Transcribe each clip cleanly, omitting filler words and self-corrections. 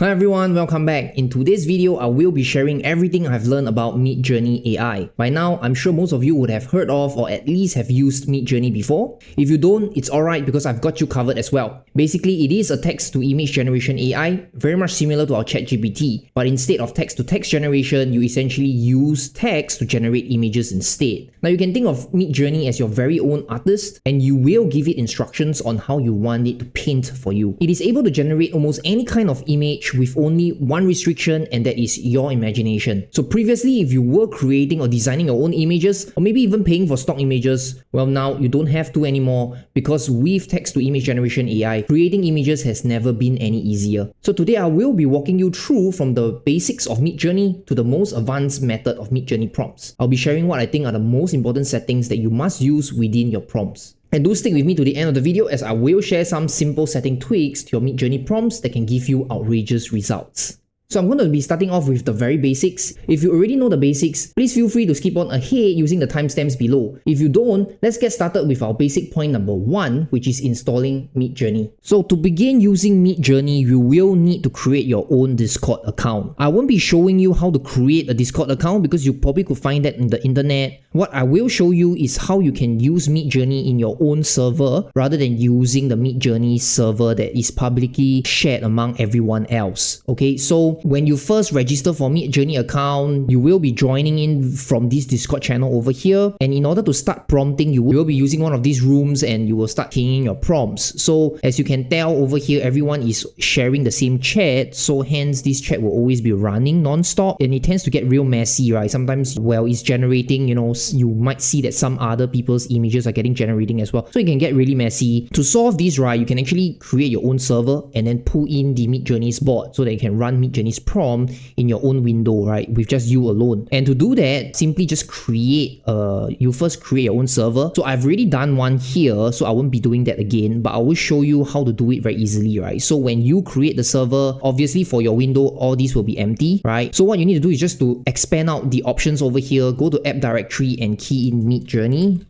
Hi everyone, welcome back. In today's video, I will be sharing everything I've learned about Midjourney AI. By now, I'm sure most of you would have heard of or at least have used Midjourney before. If you don't, it's alright because I've got you covered as well. Basically, it is a text-to-image generation AI, very much similar to our ChatGPT, but instead of text-to-text generation, you essentially use text to generate images instead. Now, you can think of Midjourney as your very own artist, and you will give it instructions on how you want it to paint for you. It is able to generate almost any kind of image with only one restriction, and that is your imagination. So previously, if you were creating or designing your own images, or maybe even paying for stock images, well, now you don't have to anymore, because with text-to-image generation AI, creating images has never been any easier. So today I will be walking you through from the basics of Midjourney to the most advanced method of Midjourney prompts. I'll be sharing what I think are the most important settings that you must use within your prompts. And do stick with me to the end of the video, as I will share some simple setting tweaks to your Midjourney prompts that can give you outrageous results. So I'm going to be starting off with the very basics. If you already know the basics, please feel free to skip on ahead using the timestamps below. If you don't, let's get started with our basic point number 1, which is installing Midjourney. So to begin using Midjourney, you will need to create your own Discord account. I won't be showing you how to create a Discord account because you probably could find that in the internet. What I will show you is how you can use Midjourney in your own server rather than using the Midjourney server that is publicly shared among everyone else. Okay, so when you first register for Midjourney account, you will be joining in from this Discord channel over here. And in order to start prompting, you will be using one of these rooms and you will start keying in your prompts. So as you can tell over here, everyone is sharing the same chat. So hence this chat will always be running non-stop, and it tends to get real messy, right? Sometimes while it's generating, you might see that some other people's images are getting generating as well. So it can get really messy. To solve this, right, you can actually create your own server and then pull in the Midjourney's bot so that you can run Midjourney's prompt in your own window, right, with just you alone. And to do that, simply just you first create your own server. So I've already done one here, so I won't be doing that again, but I will show you how to do it very easily, right? So when you create the server, obviously for your window, all these will be empty, right? So what you need to do is just to expand out the options over here, go to app directory and key in Midjourney.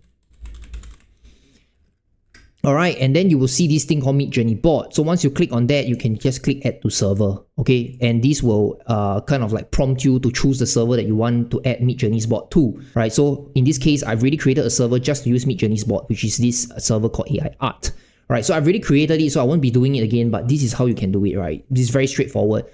Alright, and then you will see this thing called Midjourney bot. So once you click on that, you can just click add to server. Okay, and this will kind of like prompt you to choose the server that you want to add Midjourney's bot to, right? So in this case, I've already created a server just to use Midjourney's bot, which is this server called AI Art. Right, so I've already created it, so I won't be doing it again, but this is how you can do it, right? This is very straightforward.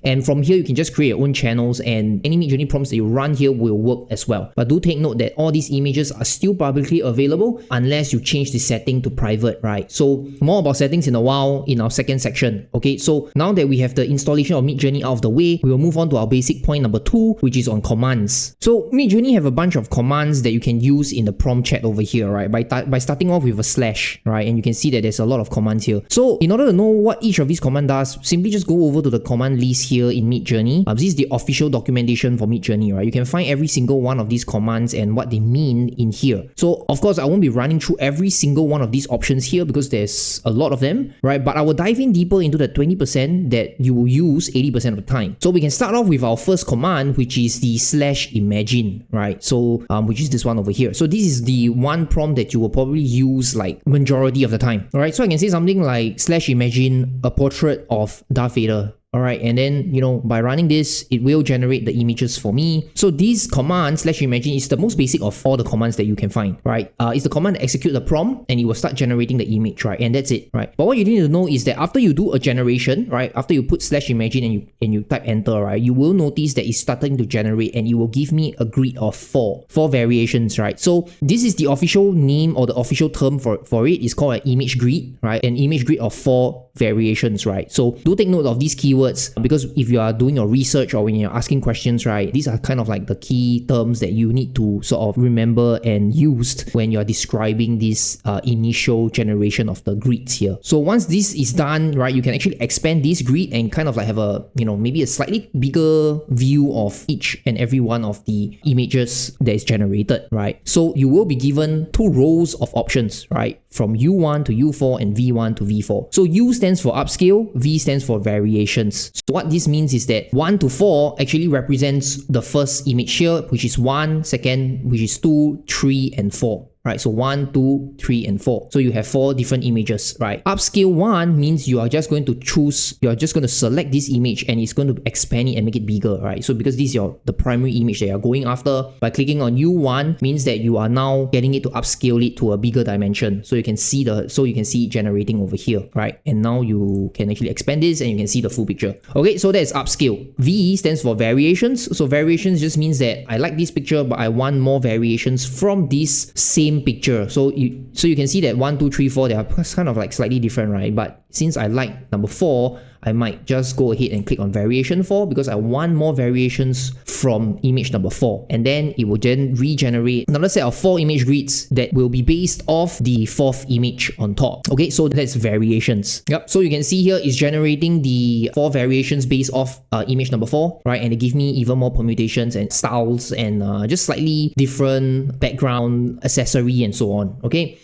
And from here, you can just create your own channels, and any Midjourney prompts that you run here will work as well. But do take note that all these images are still publicly available unless you change the setting to private, right? So more about settings in a while in our second section. Okay, so now that we have the installation of Midjourney out of the way, we will move on to our basic point number 2, which is on commands. So Midjourney have a bunch of commands that you can use in the prompt chat over here, right? By starting off with a slash, right? And you can see that there's a lot of commands here. So in order to know what each of these commands does, simply just go over to the command list here in Midjourney. This is the official documentation for Midjourney, right? You can find every single one of these commands and what they mean in here. So of course, I won't be running through every single one of these options here because there's a lot of them, right? But I will dive in deeper into the 20% that you will use 80% of the time. So we can start off with our first command, which is the /imagine, right? So which is this one over here. So this is the one prompt that you will probably use like majority of the time. All right, so I can say something like /imagine a portrait of Darth Vader. Alright, and then, by running this, it will generate the images for me. So this command, /imagine, is the most basic of all the commands that you can find, right? It's the command that execute the prompt, and it will start generating the image, right? And that's it, right? But what you need to know is that after you do a generation, right? After you put /imagine and you type enter, right? You will notice that it's starting to generate, and it will give me a grid of four variations, right? So this is the official name or the official term for it. It's called an image grid, right? An image grid of 4 variations, right? So do take note of these keywords, because if you are doing your research or when you're asking questions, right, these are kind of like the key terms that you need to sort of remember and use when you're describing this initial generation of the grids here. So once this is done, right, you can actually expand this grid and kind of like have a, maybe a slightly bigger view of each and every one of the images that is generated, right? So you will be given 2 rows of options, right, from U1 to U4 and V1 to V4. So U stands for upscale, V stands for variations. So what this means is that 1 to 4 actually represents the first image here, which is 1, second, which is 2, 3, and 4. right? So 1, 2, 3, and 4. So you have 4 different images, right? Upscale 1 means you are just going to select this image and it's going to expand it and make it bigger, right? So because this is the primary image that you're going after, by clicking on U1 means that you are now getting it to upscale it to a bigger dimension. So you can see it generating over here, right? And now you can actually expand this and you can see the full picture. Okay, so that's upscale. V stands for variations. So variations just means that I like this picture, but I want more variations from this same picture. So you can see that 1, 2, 3, 4, they are kind of like slightly different, right? But since I like number 4, I might just go ahead and click on variation 4 because I want more variations from image number 4. And then it will then regenerate another set of 4 image grids that will be based off the 4th image on top. Okay, so that's variations. Yep, so you can see here it's generating the 4 variations based off image number 4, right? And they give me even more permutations and styles and just slightly different background, accessory, and so on. Okay,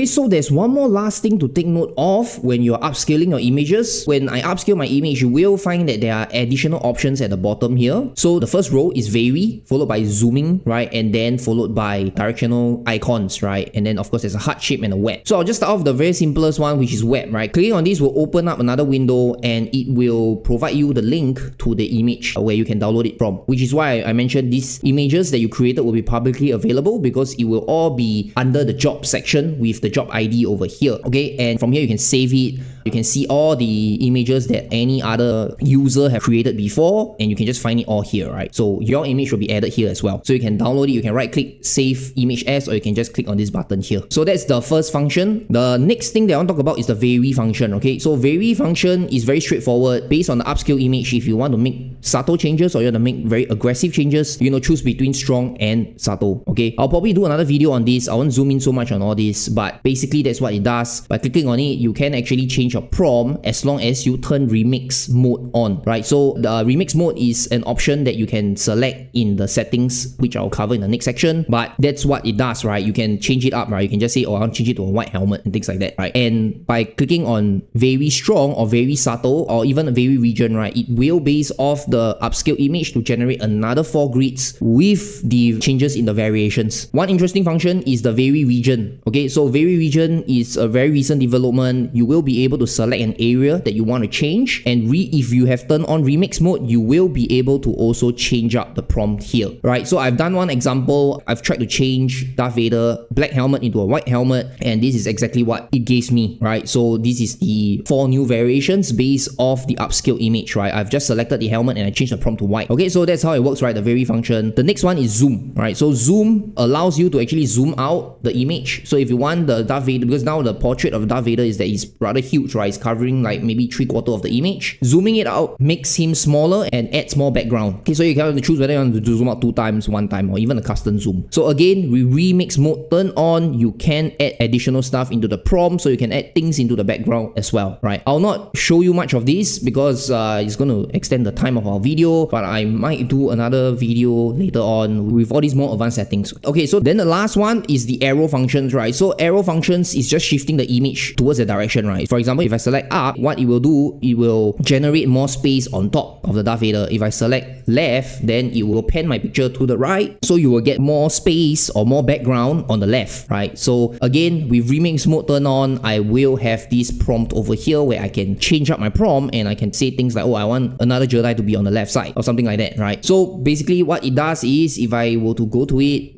so there's one more last thing to take note of when you're upscaling your images. When I upscale my image, you will find that there are additional options at the bottom here. So the first row is vary, followed by zooming, right? And then followed by directional icons, right? And then of course there's a heart shape and a web. So I'll just start off the very simplest one, which is web, right? Clicking on this will open up another window and it will provide you the link to the image where you can download it from, which is why I mentioned these images that you created will be publicly available because it will all be under the job section with the job ID over here. Okay, and from here you can save it. You can see all the images that any other user have created before, and you can just find it all here, right? So your image will be added here as well. So you can download it, you can right click save image as, or you can just click on this button here. So that's the first function. The next thing that I want to talk about is the vary function. Okay, so vary function is very straightforward. Based on the upscale image, if you want to make subtle changes or you want to make very aggressive changes, choose between strong and subtle. Okay, I'll probably do another video on this. I won't zoom in so much on all this, but basically that's what it does. By clicking on it, you can actually change your prompt as long as you turn remix mode on, right? So the remix mode is an option that you can select in the settings, which I'll cover in the next section, but that's what it does, right? You can change it up, right? You can just say, oh, I want to change it to a white helmet and things like that, right? And by clicking on very strong or very subtle or even a very region, right, it will base off the upscale image to generate another 4 grids with the changes in the variations. One interesting function is the vary region. Okay, so vary region is a very recent development. You will be able to select an area that you want to change, and if you have turned on remix mode, you will be able to also change up the prompt here, right? So I've done one example. I've tried to change Darth Vader black helmet into a white helmet, and this is exactly what it gives me, right? So this is the 4 new variations based off the upscale image, right? I've just selected the helmet and I changed the prompt to white. Okay, so that's how it works, right? The vary function. The next one is zoom, right? So zoom allows you to actually zoom out the image. So if you want the Darth Vader, because now the portrait of Darth Vader is that he's rather huge, right? It's covering like maybe 3/4 of the image. Zooming it out makes him smaller and adds more background. Okay, so you can have to choose whether you want to zoom out 2 times, 1 time, or even a custom zoom. So again, with remix mode turned on, you can add additional stuff into the prompt, so you can add things into the background as well, right? I'll not show you much of this because it's going to extend the time of our video, but I might do another video later on with all these more advanced settings. Okay, so then the last one is the arrow functions, right? So arrow functions is just shifting the image towards the direction, right? For example, if I select up, what it will do, it will generate more space on top of the Darth Vader. If I select left, then it will pan my picture to the right, so you will get more space or more background on the left, right? So again, with remix mode turned on, I will have this prompt over here where I can change up my prompt and I can say things like, oh, I want another Jedi to be on the left side or something like that, right? So basically what it does is, if I were to go to it,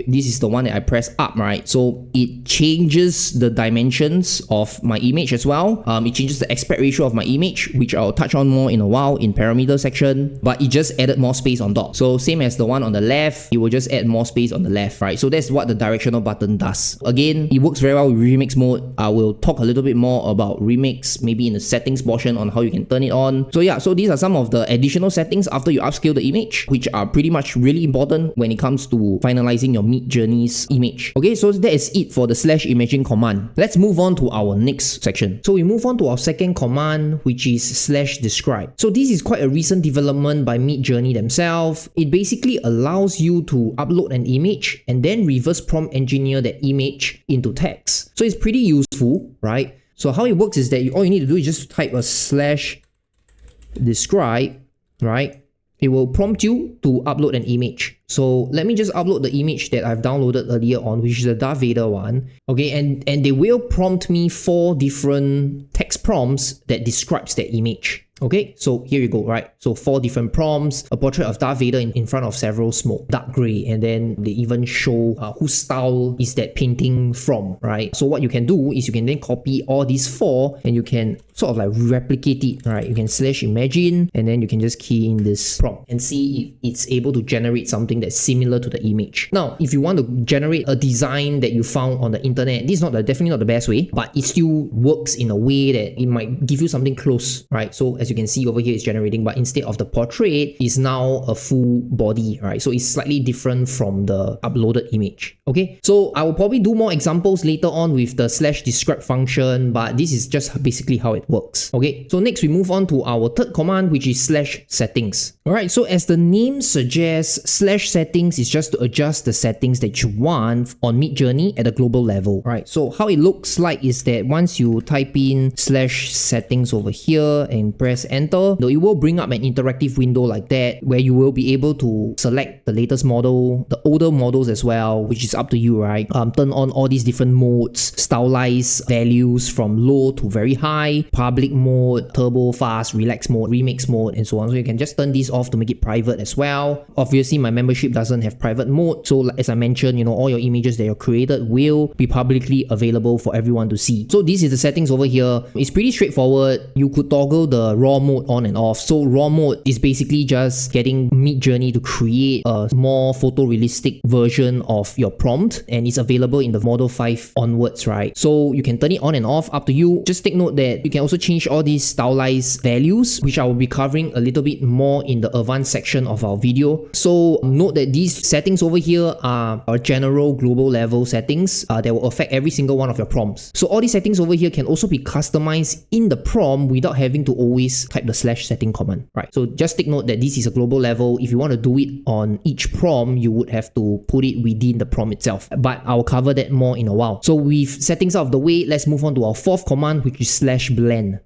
this is the one that I press up, right? So it changes the dimensions of my image as well. It changes the aspect ratio of my image, which I'll touch on more in a while in parameter section, but it just added more space on top. So same as the one on the left, it will just add more space on the left, right? So that's what the directional button does. Again, it works very well with remix mode. I will talk a little bit more about remix maybe in the settings portion on how you can turn it on. So yeah, so these are some of the additional settings after you upscale the image, which are pretty much really important when it comes to finalizing your Midjourney's image. Okay, so that is it for the /imaging command. Let's move on to our next section. So we move on to our second command, which is /describe. So this is quite a recent development by Midjourney themselves. It basically allows you to upload an image and then reverse prompt engineer that image into text. So it's pretty useful, right? So how it works is that all you need to do is just type a /describe, right? it will prompt you to upload an image. So let me just upload the image that I've downloaded earlier on, which is the Darth Vader one. Okay, and they will prompt me 4 different text prompts that describes that image. Okay, so here you go, right? So 4 different prompts, a portrait of Darth Vader in front of several smoke, dark gray, and then they even show whose style is that painting from, right? So what you can do is you can then copy all these 4 and you can sort of like replicate it, right? You can /imagine and then you can just key in this prompt and see if it's able to generate something that's similar to the image. Now, if you want to generate a design that you found on the internet, this is definitely not the best way, but it still works in a way that it might give you something close, right? So as you can see over here, it's generating, but instead of the portrait, is now a full body, right? So it's slightly different from the uploaded image. Okay, so I will probably do more examples later on with the /describe function, but this is just basically how it works. Okay, so next we move on to our third command, which is /settings. Alright, so as the name suggests, /settings is just to adjust the settings that you want on Midjourney at a global level. Right, so how it looks like is that once you type in /settings over here and press enter, it will bring up an interactive window like that where you will be able to select the latest model, the older models as well, which is up to you, right? Turn on all these different modes, stylize values from low to very high, public mode, turbo, fast, relax mode, remix mode, and so on. So you can just turn these off to make it private as well. Obviously, my membership doesn't have private mode, so as I mentioned, all your images that you created will be publicly available for everyone to see. So this is the settings over here. It's pretty straightforward. You could toggle the raw mode on and off. So raw mode is basically just getting Midjourney to create a more photorealistic version of your prompt, and it's available in the Model 5 onwards, right? So you can turn it on and off, up to you. Just take note that you can also change all these stylized values, which I will be covering a little bit more in the advanced section of our video. So note that these settings over here are general global level settings that will affect every single one of your prompts. So all these settings over here can also be customized in the prompt without having to always type the /setting command, right? So just take note that this is a global level. If you want to do it on each prompt, you would have to put it within the prompt itself, but I'll cover that more in a while. So with settings out of the way, let's move on to our fourth command, which is /blend.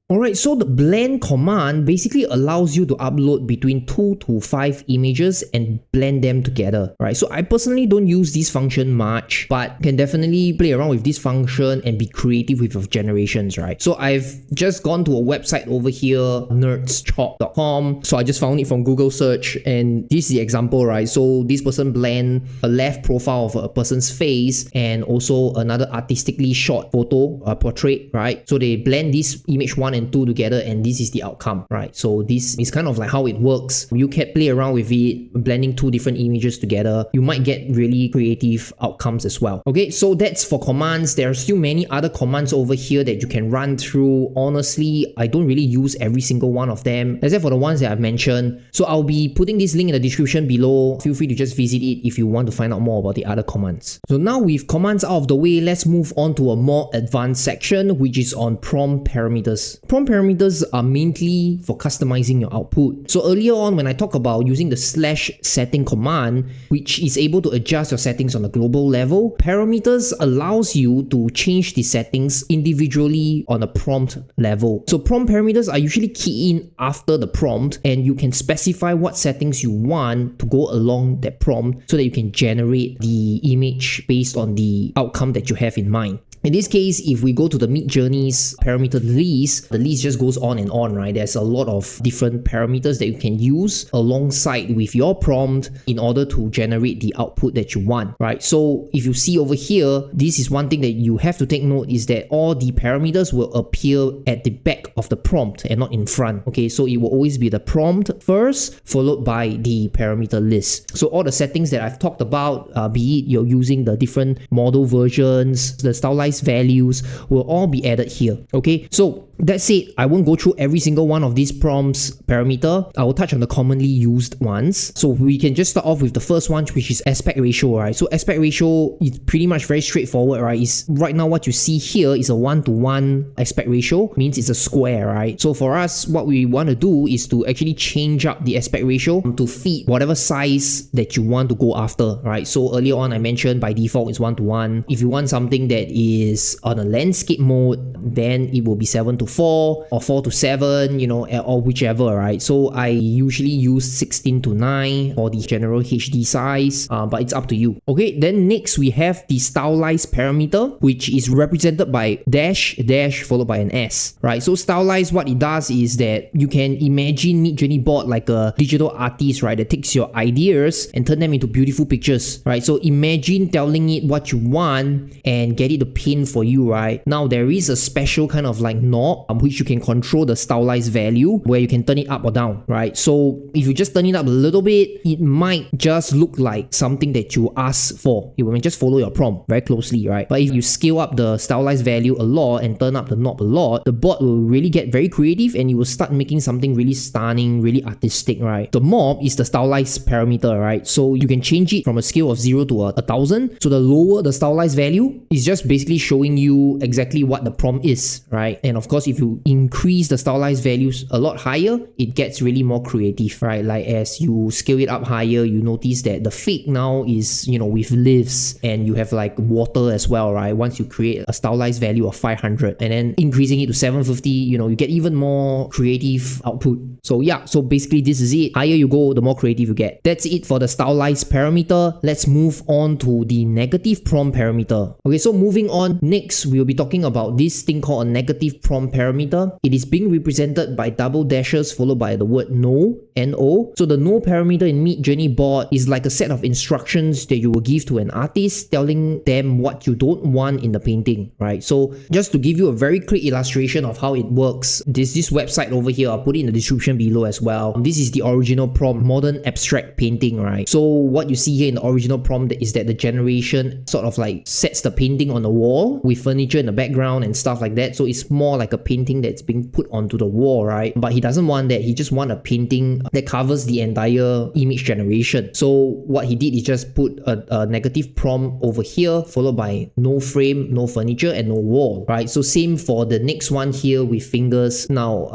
Alright, so the blend command basically allows you to upload between 2 to 5 images and blend them together, right? So I personally don't use this function much, but can definitely play around with this function and be creative with your generations, right? So I've just gone to a website over here, nerdschop.com. So I just found it from Google search, and this is the example, right? So this person blend a left profile of a person's face and also another artistically shot photo, portrait, right? So they blend this image 1 and 2 together, and this is the outcome, right? So this is kind of like how it works. You can play around with it, blending 2 different images together. You might get really creative outcomes as well. Okay, so that's for commands. There are still many other commands over here that you can run through. Honestly, I don't really use every single one of them, except for the ones that I've mentioned. So I'll be putting this link in the description below. Feel free to just visit it if you want to find out more about the other commands. So now with commands out of the way, let's move on to a more advanced section, which is on prompt parameters. Prompt parameters are mainly for customizing your output. So earlier on, when I talk about using the /setting command, which is able to adjust your settings on a global level, parameters allows you to change the settings individually on a prompt level. So prompt parameters are usually key in after the prompt, and you can specify what settings you want to go along that prompt so that you can generate the image based on the outcome that you have in mind. In this case, if we go to the Midjourney's parameter list, the list just goes on and on, right? There's a lot of different parameters that you can use alongside with your prompt in order to generate the output that you want, right? So if you see over here, this is one thing that you have to take note, is that all the parameters will appear at the back of the prompt and not in front. Okay, so it will always be the prompt first, followed by the parameter list. So all the settings that I've talked about, be it you're using the different model versions, the stylized values, will all be added here. Okay, so that's it. I won't go through every single one of these prompts parameter. I will touch on the commonly used ones. So we can just start off with the first one, which is aspect ratio, right? So aspect ratio is pretty much very straightforward, right? Is right now what you see here is a 1:1 aspect ratio, means it's a square, right? So for us, what we want to do is to actually change up the aspect ratio to fit whatever size that you want to go after, right? So earlier on I mentioned by default it's 1:1. If you want something that is is on a landscape mode, then it will be 7 to 4 or 4 to 7, you know, or whichever, right? So I usually use 16 to 9 for the general HD size, but it's up to you. Okay, then next we have the Stylize parameter, which is represented by dash followed by an S, right? So Stylize, what it does is that you can imagine Midjourney bot like a digital artist, right, that takes your ideas and turn them into beautiful pictures, right? So imagine telling it what you want and get it to paint for you, right? Now there is a special kind of like knob which you can control the Stylize value, where you can turn it up or down, right? So if you just turn it up a little bit, it might just look like something that you ask for. It will just follow your prompt very closely, right? But if you scale up the Stylize value a lot and turn up the knob a lot, the bot will really get very creative and you will start making something really stunning, really artistic, right? The mob is the Stylize parameter, right? So you can change it from a scale of 0 to 1000. So the lower the Stylize value is just basically showing you exactly what the prompt is, right? And of course, if you increase the Stylize values a lot higher, it gets really more creative, right? Like as you scale it up higher, you notice that the fake now is, you know, with leaves, and you have like water as well, right? Once you create a Stylize value of 500 and then increasing it to 750, you know, you get even more creative output. So yeah, so basically this is it. Higher you go, the more creative you get. That's it for the Stylize parameter. Let's move on to the negative prompt parameter. Okay, so moving on, next we'll be talking about this thing called a negative prompt parameter. It is being represented by double dashes followed by the word no, N-O. So the no parameter in Midjourney bot is like a set of instructions that you will give to an artist, telling them what you don't want in the painting, right? So just to give you a very quick illustration of how it works, there's this website over here. I'll put it in the description below as well. This is the original prompt, modern abstract painting, right? So what you see here in the original prompt is that the generation sort of like sets the painting on the wall with furniture in the background and stuff like that. So it's more like a painting that's being put onto the wall, right? But he doesn't want that. He just wants a painting that covers the entire image generation. So what he did is just put a negative prompt over here, followed by no frame, no furniture, and no wall, right? So same for the next one here with fingers. Now,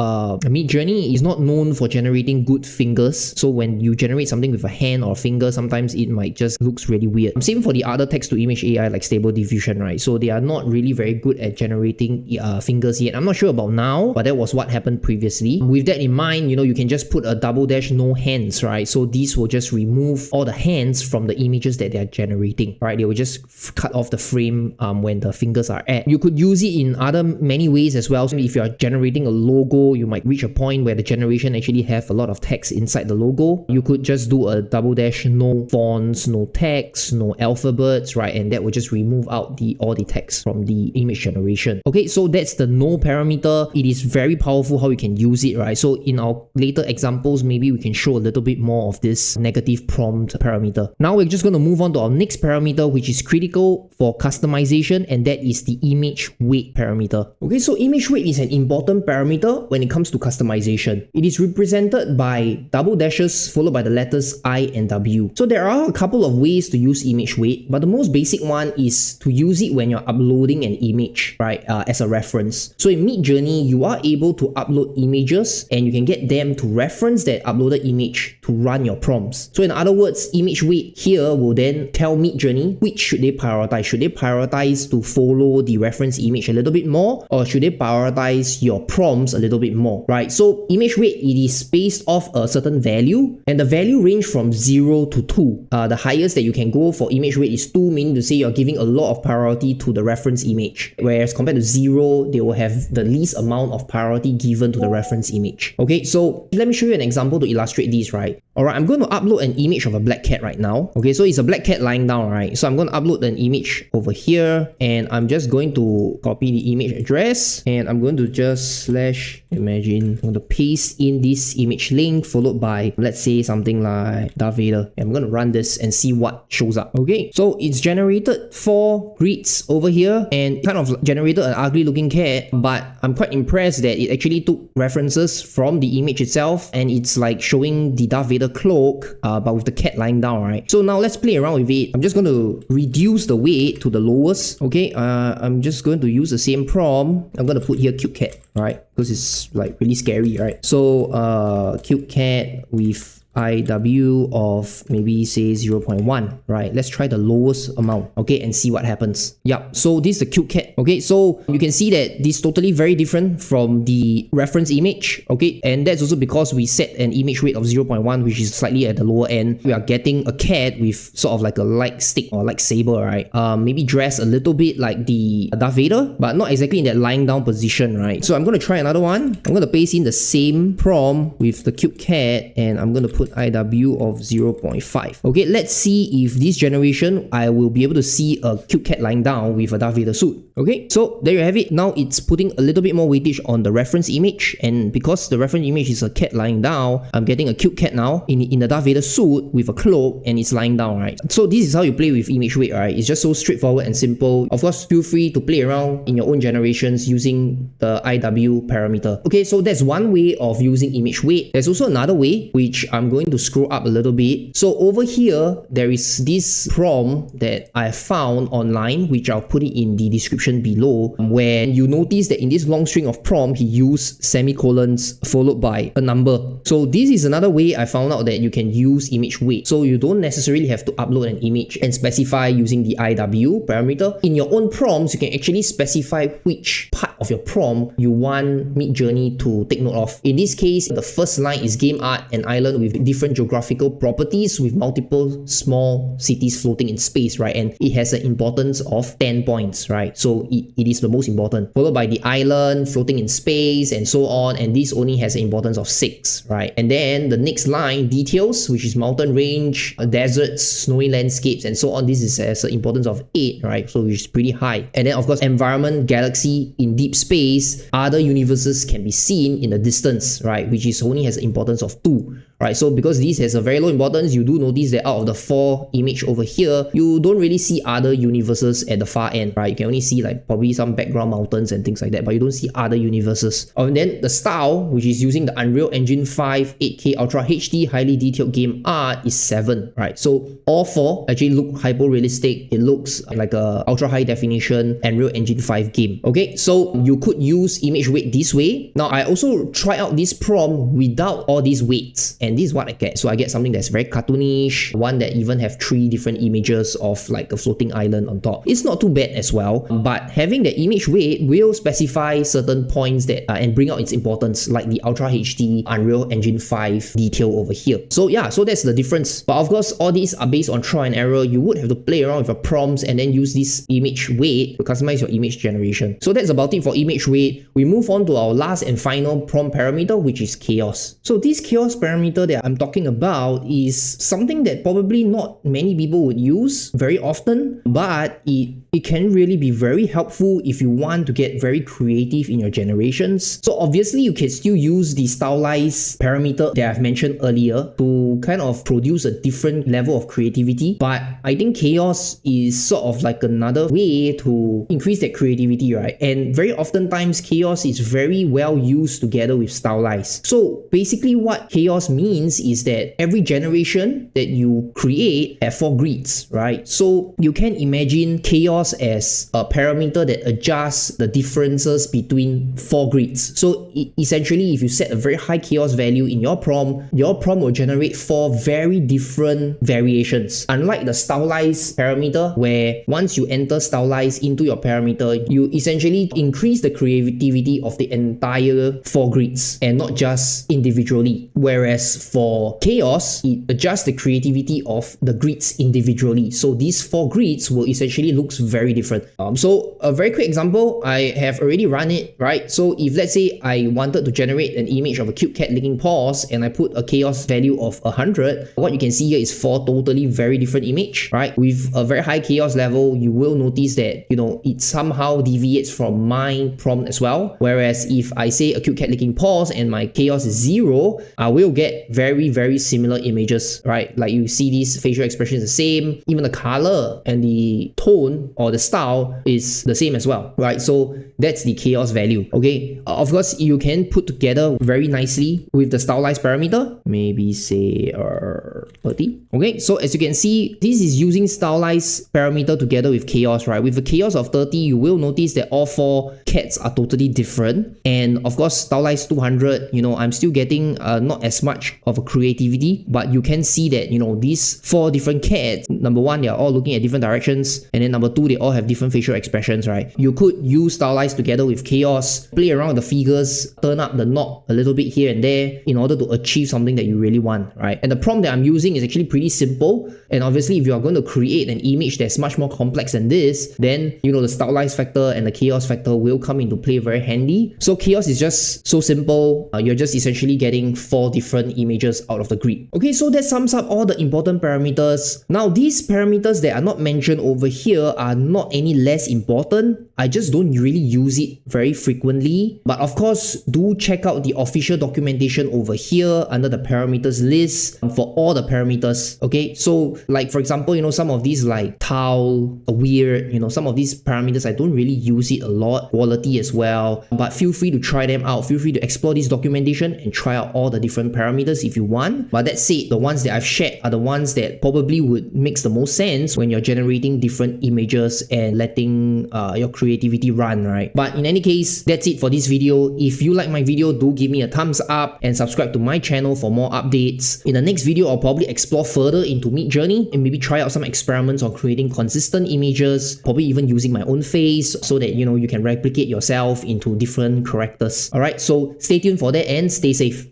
Midjourney is not known for generating good fingers. So when you generate something with a hand or a finger, sometimes it might just looks really weird. Same for the other text-to-image AI like Stable Diffusion, right? So they are not really very good at generating fingers yet. I'm not sure about now, but that was what happened previously. With that in mind, you know, you can just put a double dash no hands, right? So these will just remove all the hands from the images that they are generating, right? They will just cut off the frame when the fingers are at. You could use it in other many ways as well. So if you are generating a logo, you might reach a point where the generation actually have a lot of text inside the logo. You could just do a double dash no fonts, no text, no alphabets, right? And that will just remove out all the text from the image generation. Okay, so that's the no parameter. It is very powerful how you can use it, right? So in our later examples, maybe we can show a little bit more of this negative prompt parameter. Now we're just going to move on to our next parameter, which is critical for customization, and that is the image weight parameter. Okay, so image weight is an important parameter when it comes to customization. It is represented by double dashes followed by the letters I and W. So there are a couple of ways to use image weight, but the most basic one is to use it when you're uploading an image, right, as a reference. So in Midjourney, you are able to upload images and you can get them to reference that uploaded image to run your prompts. So in other words, image weight here will then tell Midjourney which should they prioritize. Should they prioritize to follow the reference image a little bit more, or should they prioritize your prompts a little bit more, right? So image weight, it is based off a certain value, and the value range from 0 to 2. The highest that you can go for image weight is 2, meaning to say you're giving a lot of priority to the reference image, whereas compared to 0, they will have the least amount of priority given to the reference image. Okay, so let me show you an example to illustrate this, right? Alright, I'm going to upload an image of a black cat right now. Okay, so it's a black cat lying down, right? So I'm going to upload an image over here, and I'm just going to copy the image address, and I'm going to just /imagine. I'm going to paste in this image link followed by, let's say, something like Darth Vader. And I'm going to run this and see what shows up. Okay, so it's generated 4 grids over here and kind of generated an ugly looking cat, but I'm quite impressed that it actually took references from the image itself, and it's like showing the Darth Vader cloak, but with the cat lying down, right? So now let's play around with it. I'm just going to reduce the weight to the lowest. Okay, I'm just going to use the same prompt. I'm going to put here cute cat, right? Because it's like really scary, right? So cute cat with IW of maybe say 0.1, right? Let's try the lowest amount, okay, and see what happens. Yep, so this is the cute cat, okay? So you can see that this is totally very different from the reference image, okay? And that's also because we set an image weight of 0.1, which is slightly at the lower end. We are getting a cat with sort of like a light stick or like saber, right? Maybe dressed a little bit like the Darth Vader, but not exactly in that lying down position, right? So I'm going to try another one. I'm going to paste in the same prompt with the cute cat, and I'm going to put IW of 0.5. Okay, let's see if this generation I will be able to see a cute cat lying down with a Darth Vader suit. Okay, so there you have it. Now it's putting a little bit more weightage on the reference image, and because the reference image is a cat lying down, I'm getting a cute cat now in the Darth Vader suit with a cloak, and it's lying down, right? So this is how you play with image weight, right? It's just so straightforward and simple. Of course, feel free to play around in your own generations using the IW parameter. Okay, so that's one way of using image weight. There's also another way, which I'm going to scroll up a little bit. So over here, there is this prompt that I found online, which I'll put it in the description below, where you notice that in this long string of prompt, he used semicolons followed by a number. So this is another way I found out that you can use image weight. So you don't necessarily have to upload an image and specify using the IW parameter. In your own prompts, you can actually specify which part of your prompt you want Midjourney to take note of. In this case, the first line is game art and island with different geographical properties with multiple small cities floating in space, right? And it has an importance of 10 points, right? So it is the most important, followed by the island floating in space and so on, and this only has an importance of 6, right? And then the next line, details, which is mountain range, deserts, snowy landscapes, and so on. This has an importance of 8, right? So which is pretty high. And then of course, environment, galaxy in deep space, other universes can be seen in the distance, right? Which is only has an importance of 2. Right, so because this has a very low importance, you do notice that out of the 4 image over here, you don't really see other universes at the far end, right? You can only see like probably some background mountains and things like that, but you don't see other universes. And then the style, which is using the Unreal Engine 5 8K Ultra HD highly detailed game art, is 7, right? So all 4 actually look hyper realistic. It looks like a ultra high definition Unreal Engine 5 game. Okay, so you could use image weight this way. Now I also try out this prompt without all these weights, and this is what I get. So I get something that's very cartoonish, one that even have 3 different images of like a floating island on top. It's not too bad as well, but having the image weight will specify certain points that and bring out its importance, like the Ultra HD Unreal Engine 5 detail over here. So yeah, so that's the difference. But of course, all these are based on trial and error. You would have to play around with your prompts and then use this image weight to customize your image generation. So that's about it for image weight. We move on to our last and final prompt parameter, which is chaos. So this chaos parameter that I'm talking about is something that probably not many people would use very often, but it can really be very helpful if you want to get very creative in your generations. So obviously you can still use the Stylize parameter that I've mentioned earlier to kind of produce a different level of creativity, but I think chaos is sort of like another way to increase that creativity, right? And very oftentimes chaos is very well used together with Stylize. So basically what chaos means is that every generation that you create have 4 grids, right? So you can imagine chaos as a parameter that adjusts the differences between 4 grids. So essentially, if you set a very high chaos value in your prompt will generate 4 very different variations. Unlike the Stylize parameter, where once you enter Stylize into your parameter, you essentially increase the creativity of the entire 4 grids and not just individually. Whereas for chaos, it adjusts the creativity of the grids individually. So these 4 grids will essentially look very different. So a very quick example, I have already run it, right? So if let's say I wanted to generate an image of a cute cat licking paws and I put a chaos value of 100, what you can see here is 4 totally very different image, right? With a very high chaos level, you will notice that, you know, it somehow deviates from my prompt as well. Whereas if I say a cute cat licking paws and my chaos is 0, I will get very, very similar images, right? Like you see these facial expressions the same, even the color and the tone or the style is the same as well, right? So that's the chaos value, okay? Of course, you can put together very nicely with the Stylize parameter, maybe say 30. Okay, so as you can see, this is using Stylize parameter together with chaos, right? With a chaos of 30, you will notice that all 4 cats are totally different. And of course, Stylize 200, you know, I'm still getting not as much much of a creativity, but you can see that, you know, these 4 different cats, number 1, they're all looking at different directions, and then number 2, they all have different facial expressions, right? You could use Stylize together with Chaos, play around with the figures, turn up the knob a little bit here and there in order to achieve something that you really want, right? And the prompt that I'm using is actually pretty simple, and obviously if you are going to create an image that's much more complex than this, then, you know, the Stylize factor and the Chaos factor will come into play very handy. So Chaos is just so simple, you're just essentially getting 4 different images out of the grid. Okay, so that sums up all the important parameters. Now these parameters that are not mentioned over here are not any less important. I just don't really use it very frequently, but of course do check out the official documentation over here under the parameters list for all the parameters. Okay, so like for example, you know, some of these like towel, weird, you know, some of these parameters I don't really use it a lot, quality as well, but feel free to try them out. Feel free to explore this documentation and try out all the different parameters if you want. But that said, the ones that I've shared are the ones that probably would makes the most sense when you're generating different images and letting your creativity run, right? But in any case, that's it for this video. If you like my video, do give me a thumbs up and subscribe to my channel for more updates. In the next video, I'll probably explore further into Midjourney and maybe try out some experiments on creating consistent images, probably even using my own face so that, you know, you can replicate yourself into different characters. Alright, so stay tuned for that and stay safe.